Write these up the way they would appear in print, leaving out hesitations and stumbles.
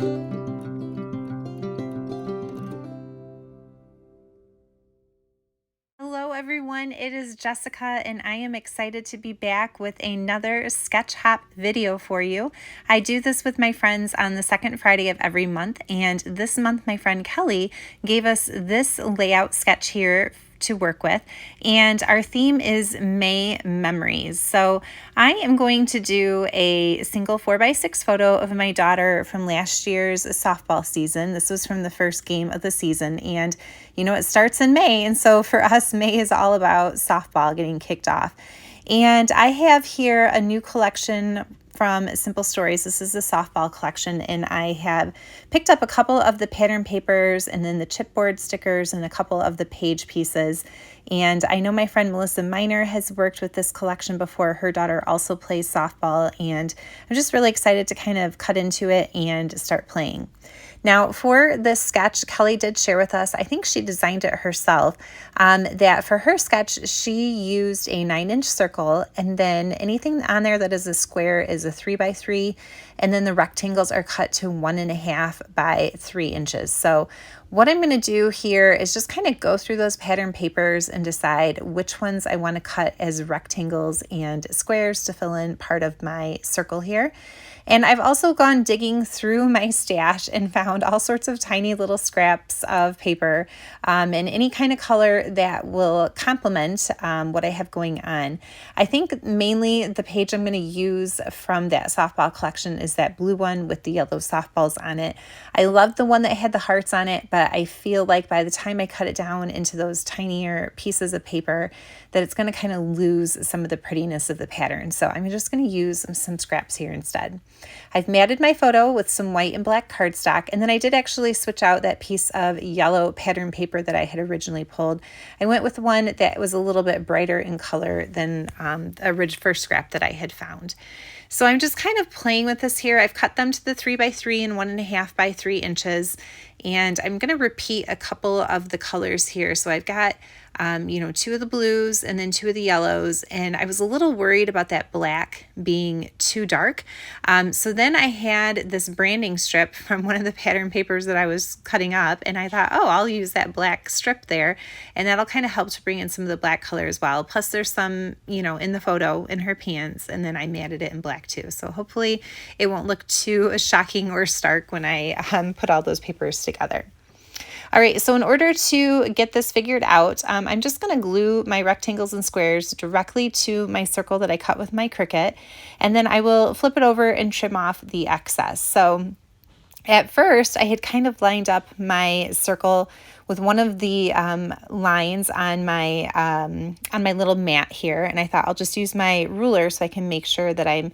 Hello everyone, it is Jessica and I am excited to be back with another Sketch Hop video for you. I do this with my friends on the second Friday of every month, and this month my friend Kelly gave us this layout sketch here to work with, and our theme is May Memories. So I am going to do a single 4x6 photo of my daughter from last year's softball season. This was from the first game of the season, and you know, it starts in May, and so for us, May is all about softball getting kicked off. And I have here a new collection from Simple Stories. This is a softball collection, and I have picked up a couple of the pattern papers and then the chipboard stickers and a couple of the page pieces. And I know my friend Melissa Miner has worked with this collection before. Her daughter also plays softball, and I'm just really excited to kind of cut into it and start playing. Now, for this sketch, Kelly did share with us, I think she designed it herself, that for her sketch, she used a 9-inch circle, and then anything on there that is a square is a 3x3, and then the rectangles are cut to 1.5 by 3 inches. So what I'm going to do here is just kind of go through those pattern papers and decide which ones I want to cut as rectangles and squares to fill in part of my circle here. And I've also gone digging through my stash and found all sorts of tiny little scraps of paper in any kind of color that will complement what I have going on. I think mainly the page I'm going to use from that softball collection is that blue one with the yellow softballs on it. I love the one that had the hearts on it, but I feel like by the time I cut it down into those tinier pieces of paper, that it's going to kind of lose some of the prettiness of the pattern. So I'm just going to use some scraps here instead. I've matted my photo with some white and black cardstock, and then I did actually switch out that piece of yellow pattern paper that I had originally pulled. I went with one that was a little bit brighter in color than the first scrap that I had found. So I'm just kind of playing with this here. I've cut them to the 3x3 and 1.5 by 3 inches, and I'm going to repeat a couple of the colors here. So I've got two of the blues and then 2 of the yellows, and I was a little worried about that black being too dark. So then I had this branding strip from one of the pattern papers that I was cutting up, and I thought, oh, I'll use that black strip there, and that'll kind of help to bring in some of the black color as well. Plus there's some, in the photo in her pants, and then I matted it in black too. So hopefully it won't look too shocking or stark when I put all those papers together. All right, so in order to get this figured out, I'm just going to glue my rectangles and squares directly to my circle that I cut with my Cricut, and then I will flip it over and trim off the excess. So at first, I had kind of lined up my circle with one of the lines on my little mat here, and I thought I'll just use my ruler so I can make sure that I'm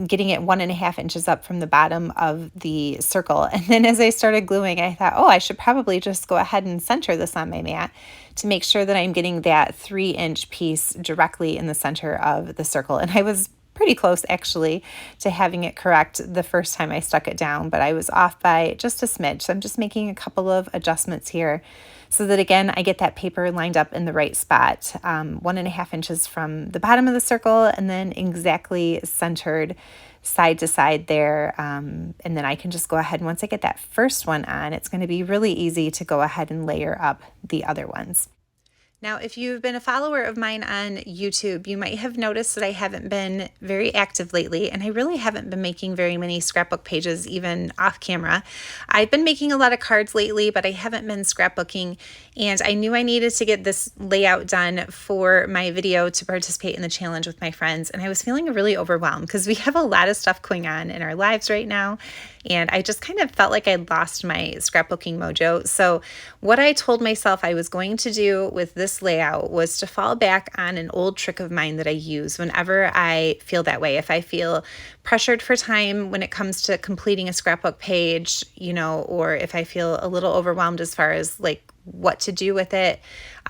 getting it 1.5 inches up from the bottom of the circle. And then as I started gluing, I thought, oh, I should probably just go ahead and center this on my mat to make sure that I'm getting that 3-inch piece directly in the center of the circle. And I was pretty close actually to having it correct the first time I stuck it down, but I was off by just a smidge. So I'm just making a couple of adjustments here so that again, I get that paper lined up in the right spot, 1.5 inches from the bottom of the circle, and then exactly centered side to side there. And then I can just go ahead, and once I get that first one on, it's going to be really easy to go ahead and layer up the other ones. Now, if you've been a follower of mine on YouTube, you might have noticed that I haven't been very active lately, and I really haven't been making very many scrapbook pages, even off camera. I've been making a lot of cards lately, but I haven't been scrapbooking, and I knew I needed to get this layout done for my video to participate in the challenge with my friends, and I was feeling really overwhelmed because we have a lot of stuff going on in our lives right now, and I just kind of felt like I'd lost my scrapbooking mojo. So what I told myself I was going to do with this layout was to fall back on an old trick of mine that I use whenever I feel that way. If I feel pressured for time when it comes to completing a scrapbook page, or if I feel a little overwhelmed as far as like what to do with it,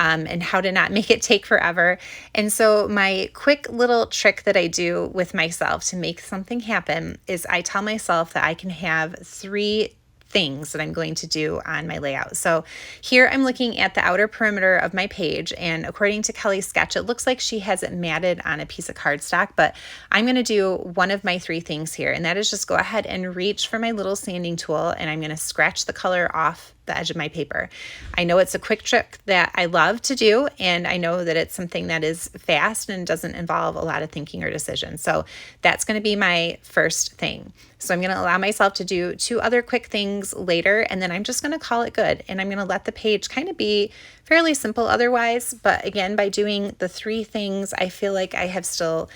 and how to not make it take forever. And so my quick little trick that I do with myself to make something happen is I tell myself that I can have 3 things that I'm going to do on my layout. So here I'm looking at the outer perimeter of my page, and according to Kelly's sketch, it looks like she has it matted on a piece of cardstock, but I'm going to do one of my three things here, and that is just go ahead and reach for my little sanding tool, and I'm going to scratch the color off the edge of my paper. I know it's a quick trick that I love to do, and I know that it's something that is fast and doesn't involve a lot of thinking or decision. So that's going to be my first thing. So I'm going to allow myself to do two other quick things later, and then I'm just going to call it good. And I'm going to let the page kind of be fairly simple otherwise. But again, by doing the three things, I feel like I have still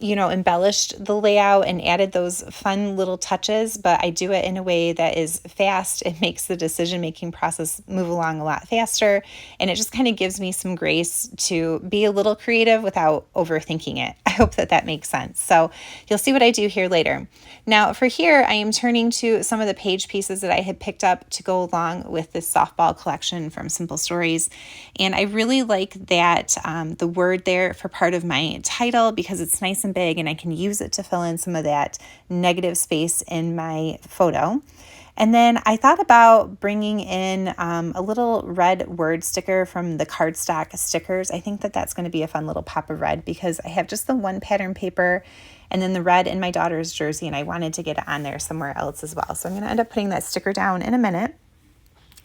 embellished the layout and added those fun little touches, but I do it in a way that is fast. It makes the decision-making process move along a lot faster, and it just kind of gives me some grace to be a little creative without overthinking it. I hope that that makes sense. So you'll see what I do here later. Now for here, I am turning to some of the page pieces that I had picked up to go along with this softball collection from Simple Stories, and I really like that the word there for part of my title, because it's nice and big and I can use it to fill in some of that negative space in my photo. And then I thought about bringing in a little red word sticker from the cardstock stickers. I think that that's going to be a fun little pop of red because I have just the one pattern paper and then the red in my daughter's jersey, and I wanted to get it on there somewhere else as well. So I'm going to end up putting that sticker down in a minute.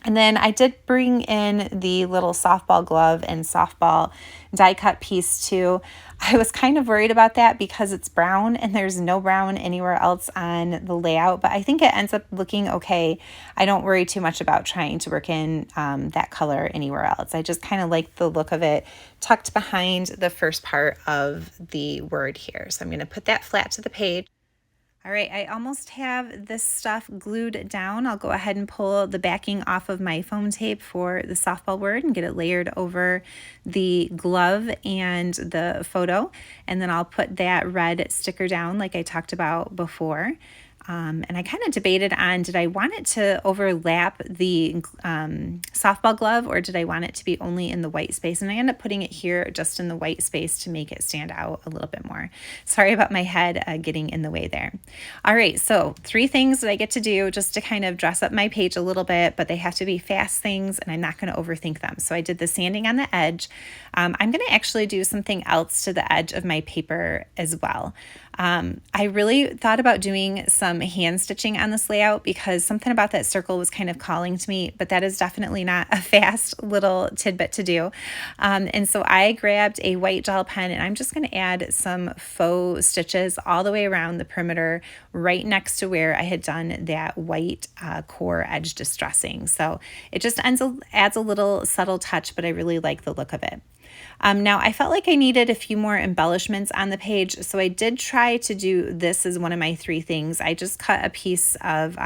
And then I did bring in the little softball glove and softball die cut piece too. I was kind of worried about that because it's brown and there's no brown anywhere else on the layout, but I think it ends up looking okay. I don't worry too much about trying to work in that color anywhere else. I just kind of like the look of it tucked behind the first part of the word here. So I'm going to put that flat to the page. All right, I almost have this stuff glued down. I'll go ahead and pull the backing off of my foam tape for the softball word and get it layered over the glove and the photo. And then I'll put that red sticker down like I talked about before. And I kind of debated on, did I want it to overlap the softball glove or did I want it to be only in the white space? And I ended up putting it here just in the white space to make it stand out a little bit more. Sorry about my head getting in the way there. All right, so three things that I get to do just to kind of dress up my page a little bit, but they have to be fast things and I'm not going to overthink them. So I did the sanding on the edge. I'm going to actually do something else to the edge of my paper as well. I really thought about doing some hand stitching on this layout because something about that circle was kind of calling to me, but that is definitely not a fast little tidbit to do. And so I grabbed a white gel pen and I'm just going to add some faux stitches all the way around the perimeter right next to where I had done that white core edge distressing. So it just adds a little subtle touch, but I really like the look of it. Now I felt like I needed a few more embellishments on the page, so I did try to do this as one of my three things. I just cut a piece of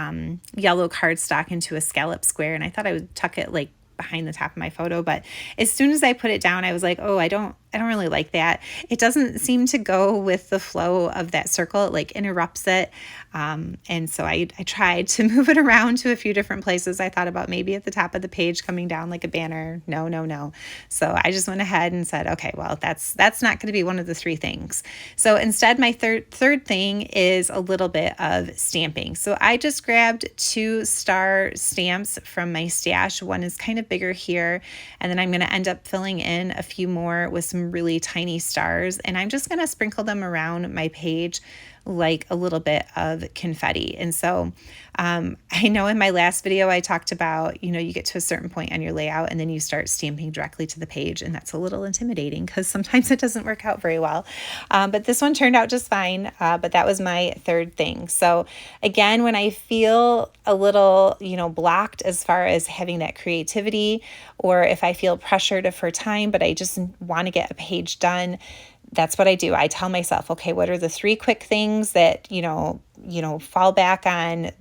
yellow cardstock into a scallop square, and I thought I would tuck it like behind the top of my photo, but as soon as I put it down, I was like, oh, I don't really like that. It doesn't seem to go with the flow of that circle. It like interrupts it. And so I tried to move it around to a few different places. I thought about maybe at the top of the page coming down like a banner. No. So I just went ahead and said, okay, well, that's not going to be one of the three things. So instead, my third thing is a little bit of stamping. So I just grabbed 2 star stamps from my stash. One is kind of bigger here, and then I'm going to end up filling in a few more with some really tiny stars, and I'm just going to sprinkle them around my page like a little bit of confetti. And so I know in my last video I talked about, you get to a certain point on your layout and then you start stamping directly to the page, and that's a little intimidating because sometimes it doesn't work out very well. But this one turned out just fine, but that was my third thing. So again, when I feel a little, blocked as far as having that creativity, or if I feel pressured for time, but I just want to get a page done, that's what I do. I tell myself, okay, what are the 3 quick things that, fall back on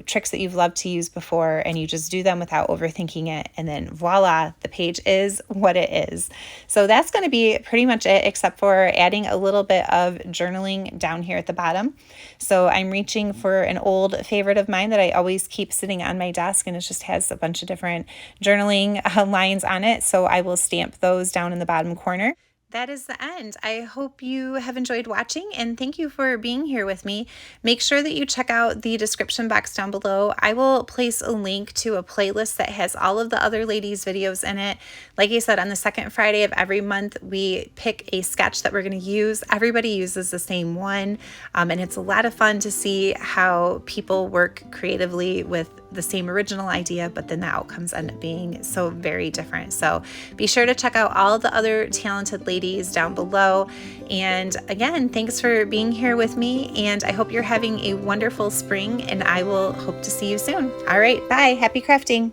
tricks that you've loved to use before, and you just do them without overthinking it. And then voila, the page is what it is. So that's going to be pretty much it, except for adding a little bit of journaling down here at the bottom. So I'm reaching for an old favorite of mine that I always keep sitting on my desk, and it just has a bunch of different journaling lines on it. So I will stamp those down in the bottom corner. that is the end. I hope you have enjoyed watching, and thank you for being here with me. Make sure that you check out the description box down below. I will place a link to a playlist that has all of the other ladies' videos in it. Like I said, on the second Friday of every month, we pick a sketch that we're going to use. Everybody uses the same one, and it's a lot of fun to see how people work creatively with the same original idea, but then the outcomes end up being so very different. So be sure to check out all the other talented ladies down below. And again, thanks for being here with me, and I hope you're having a wonderful spring, and I will hope to see you soon. All right, bye. Happy crafting.